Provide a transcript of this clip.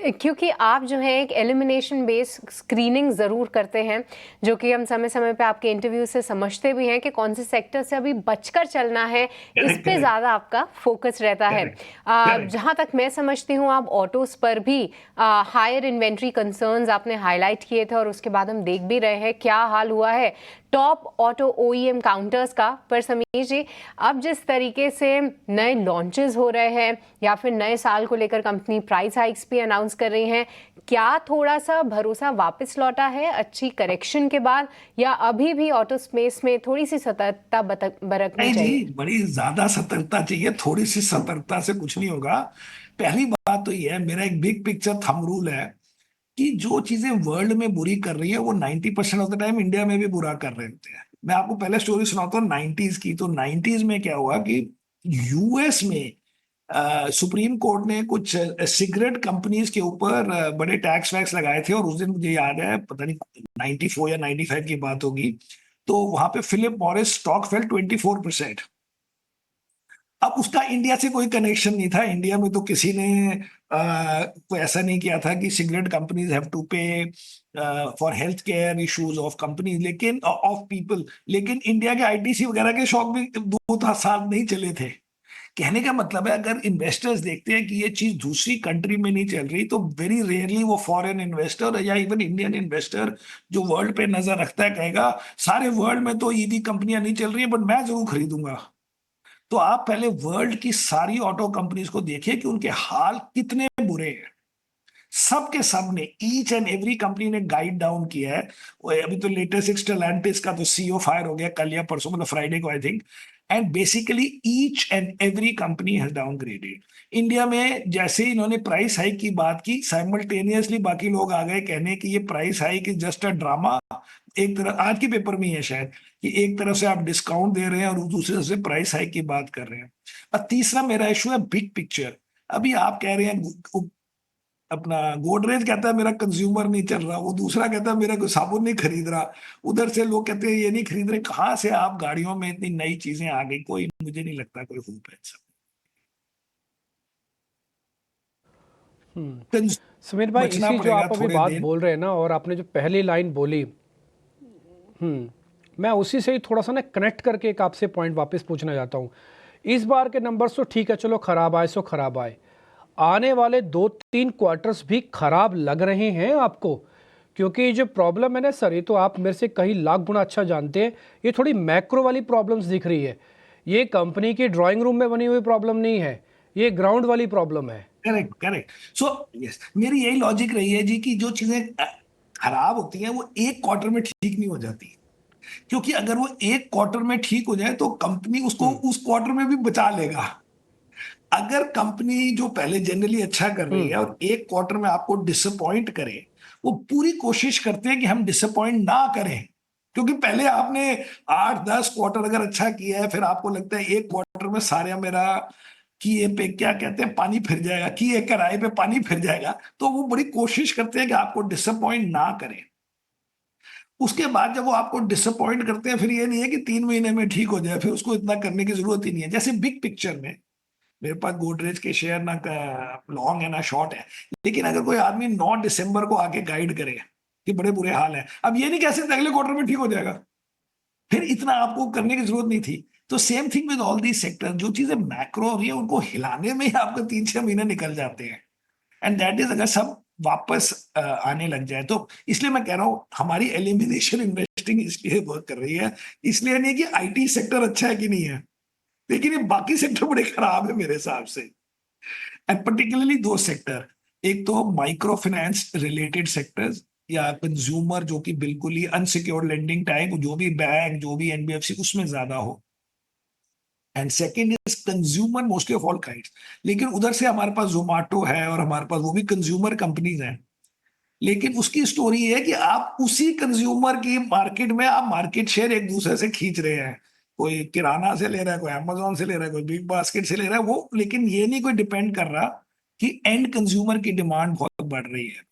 क्योंकि आप जो है एक एलिमिनेशन बेस्ड स्क्रीनिंग ज़रूर करते हैं, जो कि हम समय समय पे आपके इंटरव्यू से समझते भी हैं कि कौन से सेक्टर से अभी बचकर चलना है, इस पे ज़्यादा आपका फोकस रहता है। जहाँ तक मैं समझती हूँ, आप ऑटोज़ पर भी हायर इन्वेंट्री कंसर्न्स आपने हाईलाइट किए थे, और उसके बाद हम देख भी रहे हैं क्या हाल हुआ है टॉप ऑटो ओईएम काउंटर्स का। पर समीर जी, अब जिस तरीके से नए लॉन्चेस हो रहे हैं या फिर नए साल को लेकर कंपनी प्राइस हाइक्स भी अनाउंस कर रही हैं, क्या थोड़ा सा भरोसा वापस लौटा है अच्छी करेक्शन के बाद, या अभी भी ऑटो स्पेस में थोड़ी सी सतर्कता बरतनी नहीं चाहिए? जी, बड़ी ज्यादा सतर्कता चाहिए, थोड़ी सी सतर्कता से कुछ नहीं होगा। पहली बात तो ये है, मेरा एक बिग पिक्चर थंब रूल है कि जो चीजें वर्ल्ड में बुरी कर रही है वो 90% ऑफ द टाइम इंडिया में भी बुरा कर रहे होते हैं। मैं आपको पहले स्टोरी सुनाता हूँ 90s की। तो 90s में क्या हुआ कि यूएस में सुप्रीम कोर्ट ने कुछ सिगरेट कंपनीज के ऊपर बड़े टैक्स वैक्स लगाए थे। और उस दिन मुझे याद है, पता नहीं 94 या 95 की बात होगी, तो वहां पे फिलिप मॉरिस स्टॉक फेल 24%। अब उसका इंडिया से कोई कनेक्शन नहीं था। इंडिया में तो किसी ने कोई ऐसा नहीं किया था कि सिगरेट कंपनीज हैव टू पे for health care issues of companies, लेकिन ऑफ पीपल। लेकिन इंडिया के आईटीसी वगैरह के शौक भी 2 साल नहीं चले थे। कहने का मतलब है, अगर इन्वेस्टर्स देखते हैं कि ये चीज दूसरी कंट्री में नहीं चल रही, तो वेरी रेयरली वो फॉरेन इन्वेस्टर या इवन इंडियन इन्वेस्टर जो वर्ल्ड पे नजर रखता है कहेगा सारे वर्ल्ड में तो ईवी कंपनियां नहीं चल रही है, बट मैं जरूर खरीदूंगा। तो आप पहले वर्ल्ड की सारी ऑटो कंपनीज को देखिए कि उनके हाल कितने बुरे हैं। सब के सब ने, ईच एंड एवरी कंपनी ने गाइड डाउन किया है। अभी तो लेटेस्ट स्टेलेंटिस का तो सीईओ फायर हो गया कल या परसों, मतलब फ्राइडे को I think. And basically each and every company has downgraded. India में जैसे ही इन्होंने प्राइस हाइक की बात की, साइमल्टेनियसली बाकी लोग आ गए कहने कि ये price hike is just a drama. एक तरह आज के पेपर में ही है शायद कि एक तरफ से आप डिस्काउंट दे रहे हैं और दूसरी तरफ से प्राइस हाइक की बात कर रहे हैं। और तीसरा मेरा इशू है बिग पिक्चर। अभी आप कह रहे हैं, अपना गोदरेज कहता है मेरा कंज्यूमर नहीं चल रहा, वो दूसरा कहता है मेरा कोई साबुन नहीं खरीद रहा, उधर से लोग कहते हैं ये नहीं खरीद रहे। कहाँ से आप गाड़ियों में इतनी नई चीजें आ गई, कोई मुझे नहीं लगता कोई होप है सब। समीर भाई, बचना इसी जो पड़ेगा आप अभी थोड़े बात दिन। बोल रहे हैं ना, और आपने जो पहली लाइन बोली, मैं उसी से ही थोड़ा सा ना कनेक्ट करके एक आपसे पॉइंट वापस पूछना चाहता हूँ। इस बार के नंबर्स तो ठीक है, चलो खराब आए सो खराब आए, आने वाले 2-3 क्वार्टर्स भी खराब लग रहे हैं आपको? क्योंकि ये जो प्रॉब्लम है ना सर, ये तो आप मेरे से कहीं लाख गुना अच्छा जानते हैं, ये थोड़ी मैक्रो वाली प्रॉब्लम्स दिख रही है। ये कंपनी की ड्राइंग रूम में बनी हुई प्रॉब्लम नहीं है, ये ग्राउंड वाली प्रॉब्लम है। Correct correct. सो यस, मेरी यही लॉजिक रही है जी कि जो चीजें खराब होती हैं वो एक क्वार्टर में ठीक नहीं हो जाती। क्योंकि अगर वो एक क्वार्टर में ठीक हो जाए तो कंपनी उसको उस क्वार्टर में भी बचा लेगा। अगर कंपनी जो पहले जनरली अच्छा कर रही है और एक क्वार्टर में आपको डिसअपॉइंट करे, वो पूरी कोशिश करते हैं कि हम डिसअपॉइंट ना करें। क्योंकि पहले आपने 8-10 क्वार्टर अगर अच्छा किया है, फिर आपको लगता है एक क्वार्टर में सारे मेरा किए पे क्या कहते हैं पानी फिर जाएगा, किए कराए पे पानी फिर जाएगा, तो वो बड़ी कोशिश करते हैं कि आपको डिसअपॉइंट ना करें। उसके बाद जब वो आपको डिसअपॉइंट करते हैं, फिर ये नहीं है कि 3 महीने में ठीक हो जाए, फिर उसको इतना करने की जरूरत ही नहीं है। जैसे बिग पिक्चर में मेरे पास गोदरेज के शेयर ना लॉन्ग है ना शॉर्ट है, लेकिन अगर कोई आदमी 9 दिसंबर को आके गाइड करे कि बड़े बुरे हाल है, अब ये नहीं कह सकते अगले क्वार्टर में ठीक हो जाएगा, फिर इतना आपको करने की जरूरत नहीं थी। तो same thing with all the sector, जो चीजें मैक्रो हो रही है उनको हिलाने में ही आपको 3-6 महीने निकल जाते हैं। एंड दैट इज, अगर सब वापस आने लग जाए तो। इसलिए मैं कह रहा हूँ हमारी एलिमिनेशन इन्वेस्टिंग इसलिए वर्क कर रही है। इसलिए नहीं कि आईटी सेक्टर अच्छा है कि नहीं है, लेकिन ये बाकी सेक्टर बड़े खराब है मेरे हिसाब से। एंड पर्टिकुलरली दो सेक्टर, एक तो माइक्रो फाइनेंस रिलेटेड सेक्टर्स या कंज्यूमर जो कि बिल्कुल ही अनसिक्योर्ड लेंडिंग टाइप, जो भी बैंक जो भी एनबीएफसी उसमें ज्यादा हो। And second is consumer mostly of all kinds. लेकिन उधर से हमारे पास जोमेटो है और हमारे पास वो भी कंज्यूमर कंपनीज हैं। लेकिन उसकी स्टोरी है कि आप उसी कंज्यूमर की मार्केट में आप मार्केट शेयर एक दूसरे से खींच रहे हैं। कोई किराना से ले रहा है, कोई अमेजोन से ले रहा है, कोई बिग बास्केट से ले रहा है वो, लेकिन ये नहीं कोई डिपेंड कर रहा कि एंड कंज्यूमर की डिमांड बहुत बढ़ रही है।